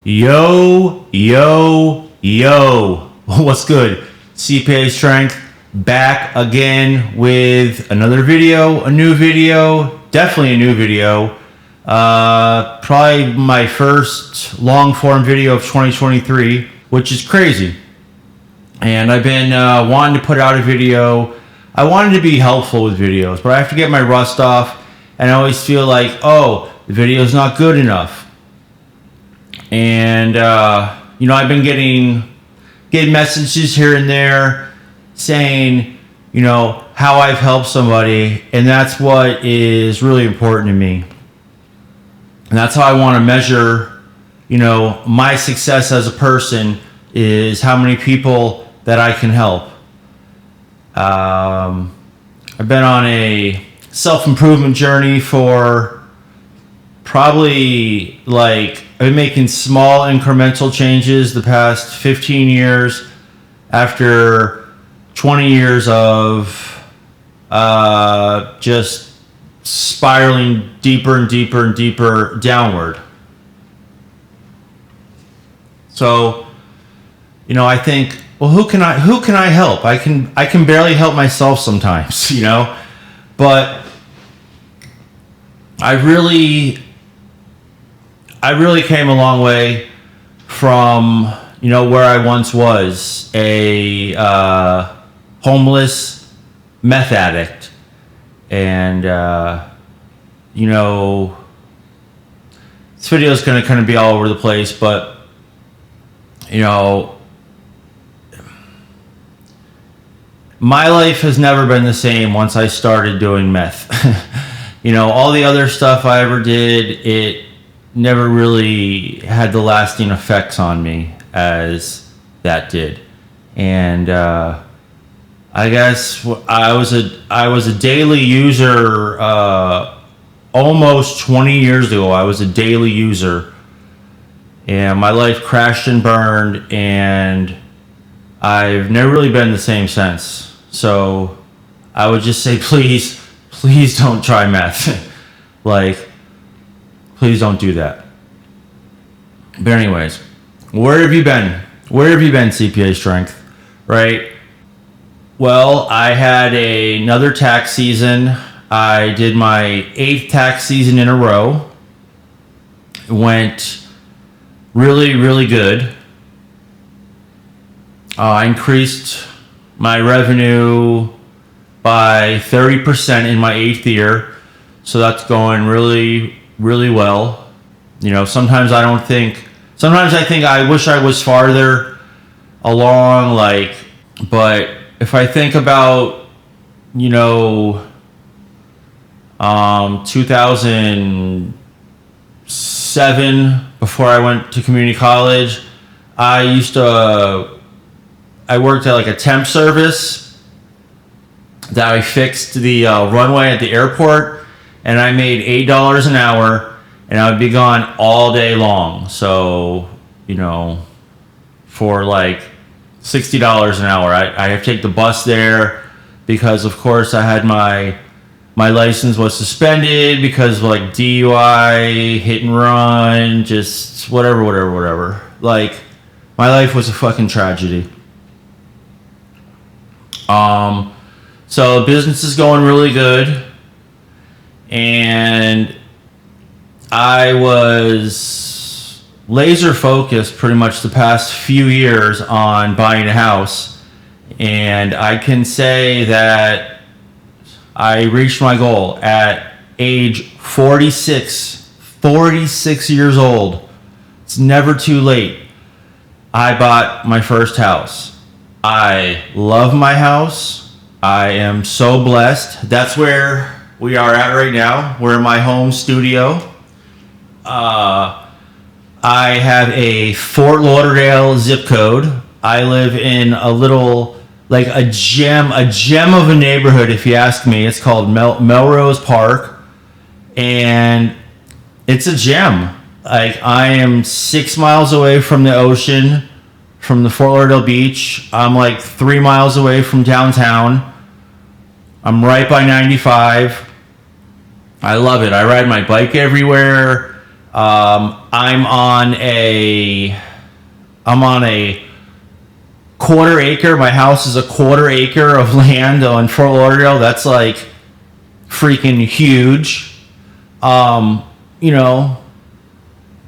Yo, yo, yo. What's good? CPA Strength back again with another video, definitely a new video. Probably my first long form video of 2023, which is crazy. And I've been wanting to put out a video. I wanted to be helpful with videos, but I have to get my rust off. And I always feel like, oh, the video's not good enough. And, I've been getting messages here and there saying, how I've helped somebody. And that's what is really important to me. And that's how I want to measure, my success as a person is how many people that I can help. I've been on a self-improvement journey for probably I've been making small incremental changes the past 15 years after 20 years of just spiraling deeper and deeper and deeper downward. So, I think, well, who can I help? I can barely help myself sometimes, but I really came a long way from, where I once was, a homeless meth addict. And, this video is going to kind of be all over the place, but, my life has never been the same once I started doing meth. All the other stuff I ever did, it never really had the lasting effects on me as that did. And I guess I was a daily user almost 20 years ago. I was a daily user, and my life crashed and burned, and I've never really been the same since. So I would just say, please don't try meth. Please don't do that. But anyways, where have you been? Where have you been, CPA Strength? Right? Well, I had another tax season. I did my 8th tax season in a row. It went really, really good. I increased my revenue by 30% in my 8th year. So that's going really, really well. Sometimes I think I wish I was farther along, but if I think about, 2007, before I went to community college, I worked at a temp service that I fixed the runway at the airport, and I made $8 an hour, and I would be gone all day long. So, for $60 an hour, I have to take the bus there because, of course, I had my license was suspended because of DUI, hit and run, just whatever. My life was a fucking tragedy. So business is going really good, and I was laser focused pretty much the past few years on buying a house, and I can say that I reached my goal at age 46 years old. It's never too late. I bought my first house. I love my house. I am so blessed. That's where we are at right now. We're in my home studio. I have a Fort Lauderdale zip code. I live in a little, a gem of a neighborhood, if you ask me. It's called Melrose Park, and it's a gem. I am 6 miles away from the ocean, from the Fort Lauderdale beach. I'm 3 miles away from downtown. I'm right by 95. I love it. I ride my bike everywhere. I'm on a quarter acre. My house is a quarter acre of land on Fort Lauderdale. That's like freaking huge. You know,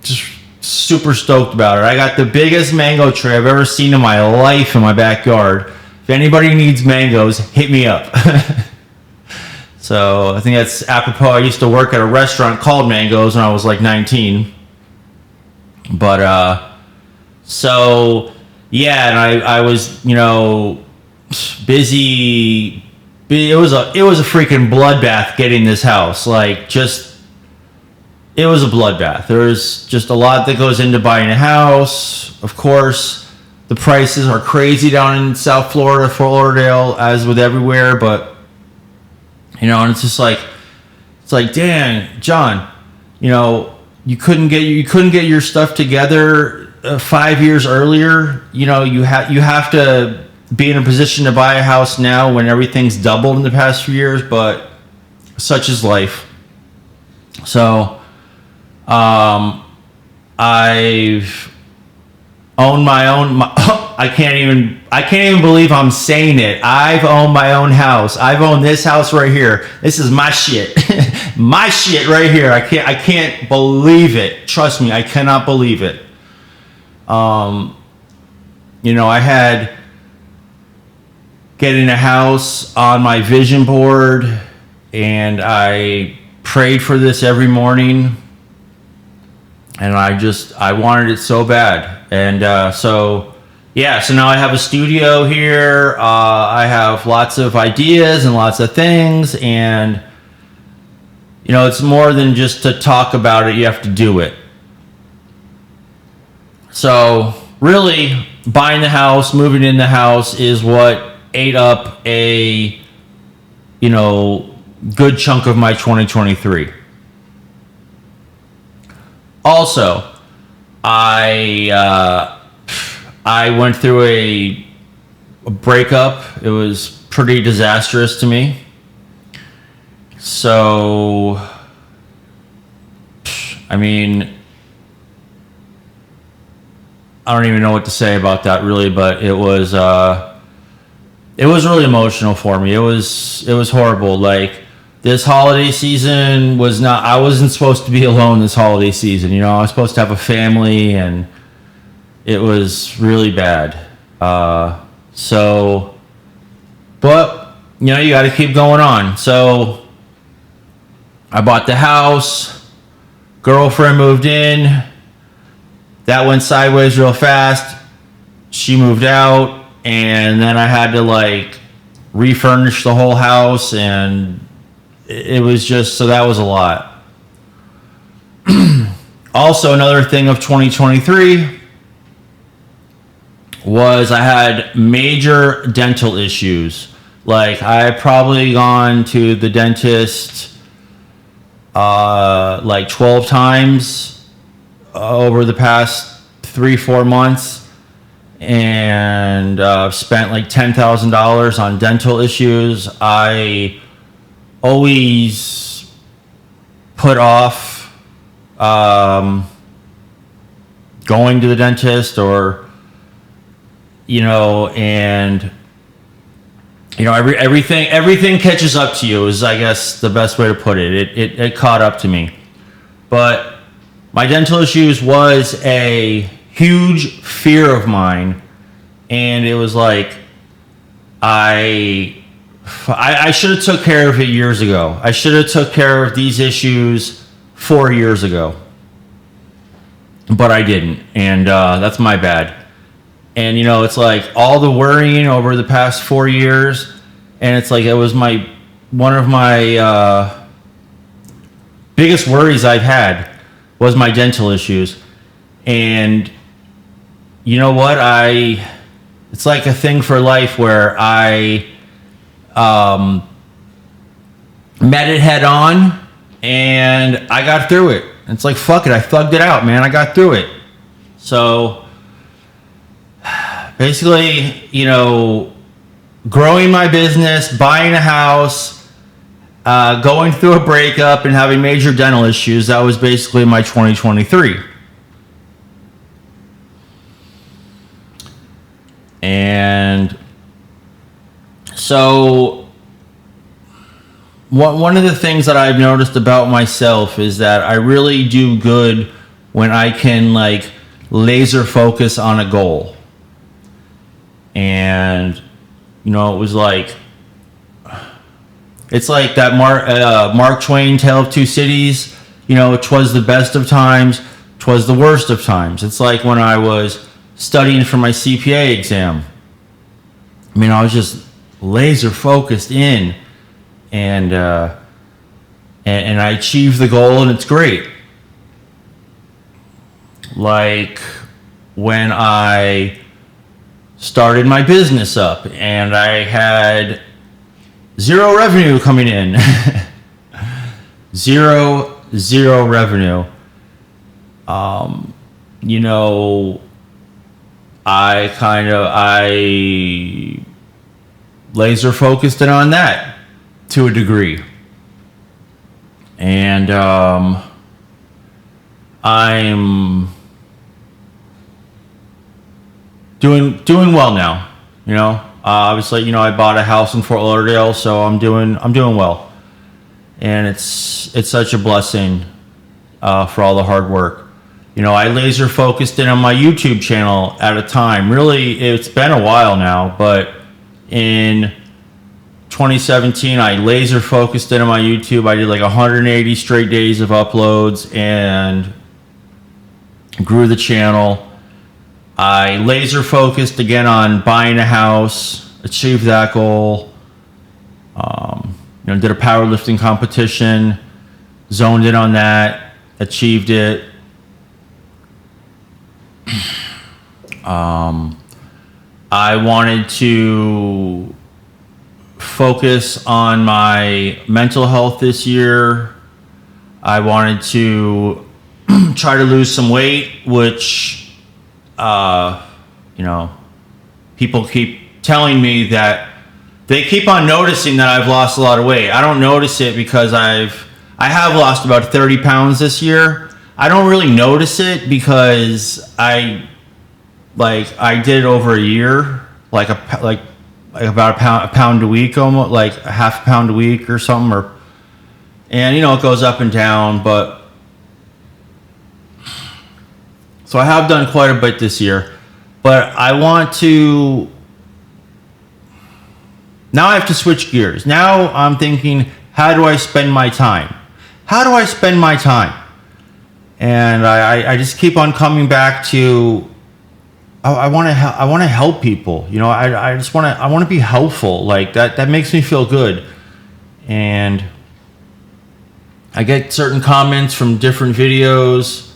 just super stoked about it. I got the biggest mango tree I've ever seen in my life in my backyard. If anybody needs mangoes, hit me up. So I think that's apropos. I used to work at a restaurant called Mangoes when I was like 19. But so yeah, and I was, you know, busy. It was a freaking bloodbath getting this house. Like, just, it was a bloodbath. There's just a lot that goes into buying a house. Of course, the prices are crazy down in South Florida, Fort Lauderdale, as with everywhere. But you know, and it's like, damn, John, you know, you couldn't get your stuff together 5 years earlier. You know, you have to be in a position to buy a house now when everything's doubled in the past few years, but such is life. So, I've owned my own. I can't even believe I'm saying it. I've owned my own house. I've owned this house right here. This is my shit. My shit right here. I can't believe it. Trust me, I cannot believe it. You know, I had getting a house on my vision board, and I prayed for this every morning, and I wanted it so bad. And so now I have a studio here. I have lots of ideas and lots of things, and you know, it's more than just to talk about it. You have to do it. So really, buying the house, moving in the house is what ate up a, you know, good chunk of my 2023. Also, I went through a breakup. It was pretty disastrous to me. So, I mean, I don't even know what to say about that really, but it was really emotional for me. It was horrible. Like, this holiday season was not, I wasn't supposed to be alone this holiday season. You know, I was supposed to have a family, and it was really bad. But you know, you got to keep going on. So I bought the house, girlfriend moved in, that went sideways real fast. She moved out, and then I had to like refurnish the whole house, and it was just, so that was a lot. Also, another thing of 2023 was I had major dental issues. Like, I had probably gone to the dentist like 12 times over the past 3-4 months, and spent like $10,000 on dental issues. I always put off going to the dentist, or you know, and you know, everything catches up to you is, I guess, the best way to put it. It caught up to me. But my dental issues was a huge fear of mine, and it was like I should have took care of it years ago. I should have took care of these issues 4 years ago, but I didn't, and that's my bad. And you know, it's like all the worrying over the past 4 years, and it's like it was one of my biggest worries I've had was my dental issues. And you know what? It's like a thing for life where I met it head on, and I got through it. It's like, fuck it, I thugged it out, man. I got through it. So basically, you know, growing my business, buying a house, going through a breakup and having major dental issues. That was basically my 2023. And so one of the things that I've noticed about myself is that I really do good when I can like laser focus on a goal. And you know, it was like, it's like that Mark Twain Tale of Two Cities. You know, 'twas the best of times, 'twas the worst of times. It's like when I was studying for my CPA exam. I mean, I was just laser focused in, and I achieved the goal, and it's great. Like when I started my business up and I had zero revenue coming in. zero revenue. You know, I laser focused in on that to a degree. And I'm doing well now, you know. Obviously, you know, I bought a house in Fort Lauderdale, so I'm doing well, and it's such a blessing for all the hard work. You know, I laser focused in on my YouTube channel at a time. Really, it's been a while now, but in 2017, I laser focused in on my YouTube. I did like 180 straight days of uploads and grew the channel. I laser focused again on buying a house, achieved that goal. You know, did a powerlifting competition, zoned in on that, achieved it. I wanted to focus on my mental health this year. I wanted to try to lose some weight, which, you know, people keep telling me that they keep on noticing that I've lost a lot of weight. I don't notice it because I have lost about 30 pounds this year. I don't really notice it because I did it over a year, like about a pound a week, almost like a half a pound a week or something, and you know, it goes up and down, but so I have done quite a bit this year, but I want to, now I have to switch gears. Now I'm thinking, how do I spend my time? How do I spend my time? And I just keep on coming back to, I want to help people. You know, I want to be helpful. Like that makes me feel good. And I get certain comments from different videos.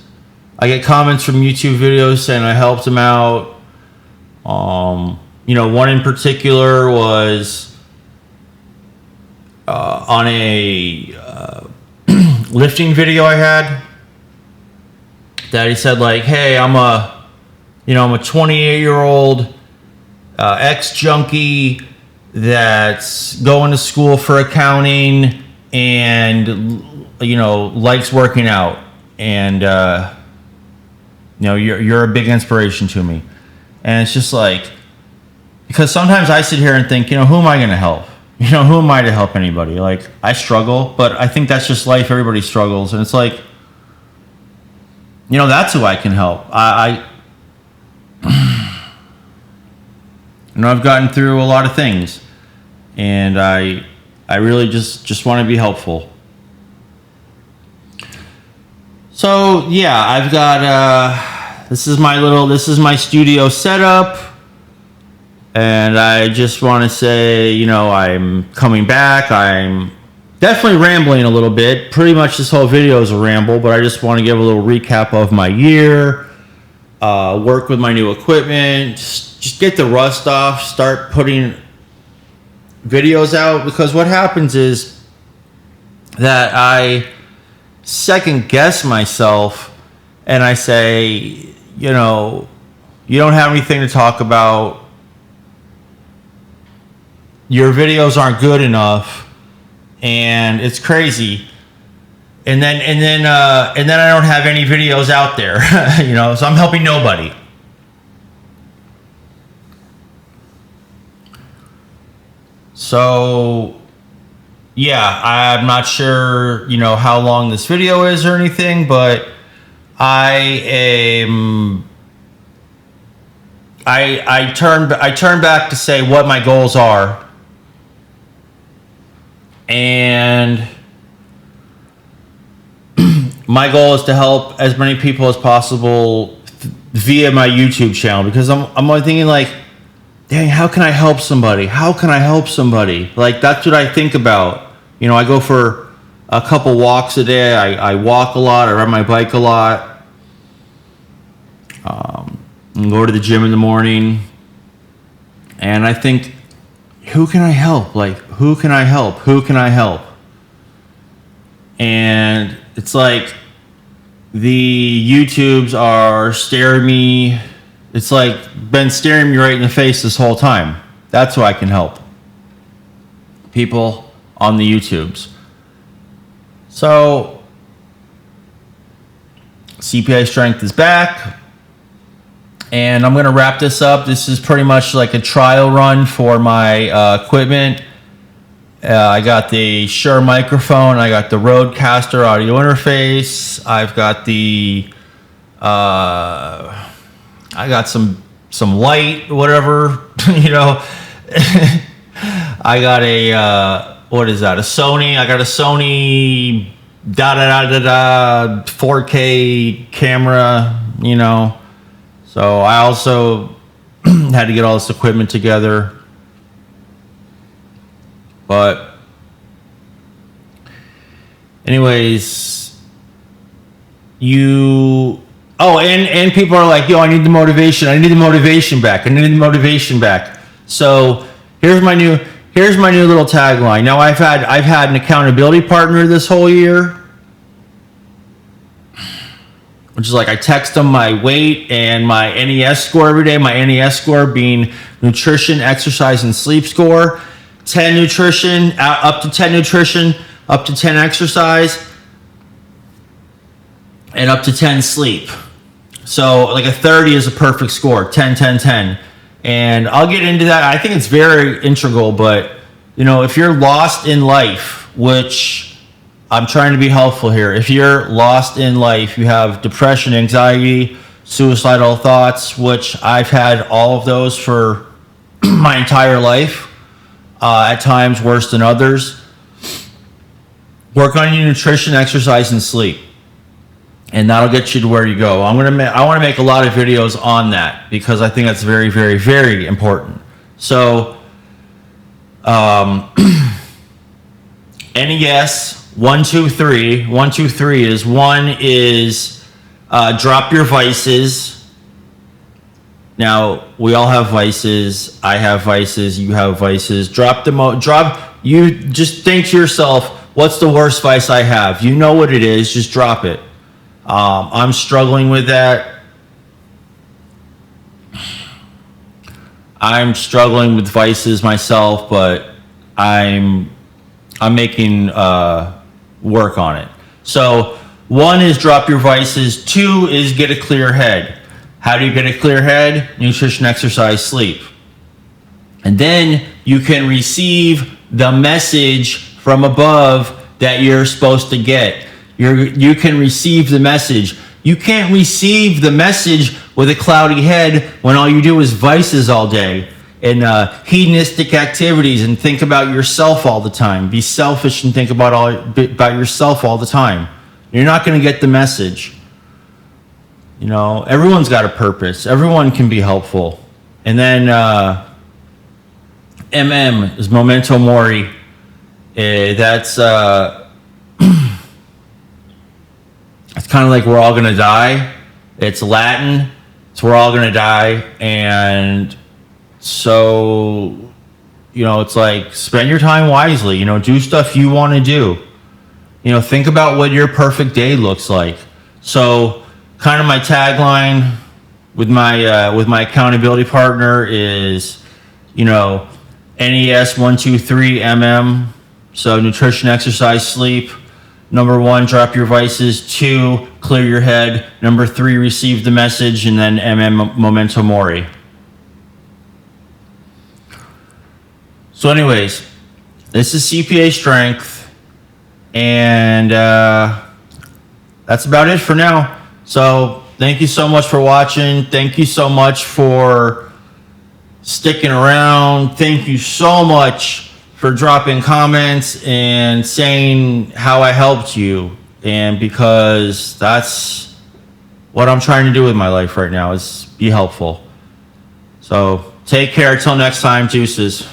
I get comments from YouTube videos saying I helped them out. You know, one in particular was on a lifting video I had, that he said like, hey, I'm a 28-year-old ex-junkie that's going to school for accounting and, you know, likes working out, and you know, you're a big inspiration to me. And it's just like, because sometimes I sit here and think, you know, who am I going to help? You know, who am I to help anybody? Like, I struggle, but I think that's just life. Everybody struggles, and it's like, you know, that's who I can help. You know, I've gotten through a lot of things, and I really just want to be helpful. So yeah, I've got this is my studio setup, and I just want to say, you know, I'm coming back. I'm definitely rambling a little bit. Pretty much this whole video is a ramble, but I just want to give a little recap of my year, work with my new equipment, just get the rust off, start putting videos out, because what happens is that I second guess myself and I say, you know, you don't have anything to talk about, your videos aren't good enough, and it's crazy. And then I don't have any videos out there, you know, so I'm helping nobody. So yeah, I'm not sure, you know, how long this video is or anything, but I turn back to say what my goals are, and my goal is to help as many people as possible via my YouTube channel, because I'm thinking like, dang, how can I help somebody? How can I help somebody? Like, that's what I think about. You know, I go for a couple walks a day. I walk a lot. I ride my bike a lot. And go to the gym in the morning. And I think, who can I help? Like, who can I help? Who can I help? And it's like the YouTubes are staring me. It's like been staring me right in the face this whole time. That's who I can help. People on the YouTubes. So CPA Strength is back, and I'm going to wrap this up. This is pretty much like a trial run for my equipment. I got the Shure microphone. I got the Rodecaster audio interface. I've got the I got some light, whatever, you know. I got a what is that? A Sony. I got a Sony 4K camera, you know. So I also had to get all this equipment together. But anyways, and people are like, yo, I need the motivation. I need the motivation back. I need the motivation back. So here's my new little tagline. Now I've had an accountability partner this whole year, which is like I text them my weight and my NES score every day. My NES score being nutrition, exercise, and sleep score. 10 nutrition, up to 10 nutrition, up to 10 exercise, and up to 10 sleep. So like a 30 is a perfect score, 10, 10, 10. And I'll get into that. I think it's very integral, but you know, if you're lost in life, which I'm trying to be helpful here. If you're lost in life, you have depression, anxiety, suicidal thoughts, which I've had all of those for my entire life. At times worse than others. Work on your nutrition, exercise, and sleep, and that'll get you to where you go. I want to make a lot of videos on that because I think that's very, very, very important. So, NES 1, 2, 3. 1, 2, 3 is drop your vices. Now, we all have vices. I have vices. You have vices. You just think to yourself, what's the worst vice I have? You know what it is. Just drop it. I'm struggling with that. I'm struggling with vices myself, but I'm making work on it. So 1 is drop your vices. 2 is get a clear head. How do you get a clear head? Nutrition, exercise, sleep. And then you can receive the message from above that you're supposed to get. You can receive the message. You can't receive the message with a cloudy head when all you do is vices all day and hedonistic activities and think about yourself all the time. Be selfish and think about yourself all the time. You're not going to get the message. You know, everyone's got a purpose. Everyone can be helpful. And then MM is Memento Mori. That's it's kind of like we're all going to die. It's Latin. So we're all going to die. And so, you know, it's like spend your time wisely. You know, do stuff you want to do. You know, think about what your perfect day looks like. So kind of my tagline with my accountability partner is, you know, NES 1, 2, 3 MM. So nutrition, exercise, sleep. Number 1, drop your vices. 2, clear your head. Number 3, receive the message. And then memento mori. So anyways, this is CPA Strength. And that's about it for now. So thank you so much for watching. Thank you so much for sticking around. Thank you so much for dropping comments and saying how I helped you. And because that's what I'm trying to do with my life right now, is be helpful. So take care. Till next time. Deuces.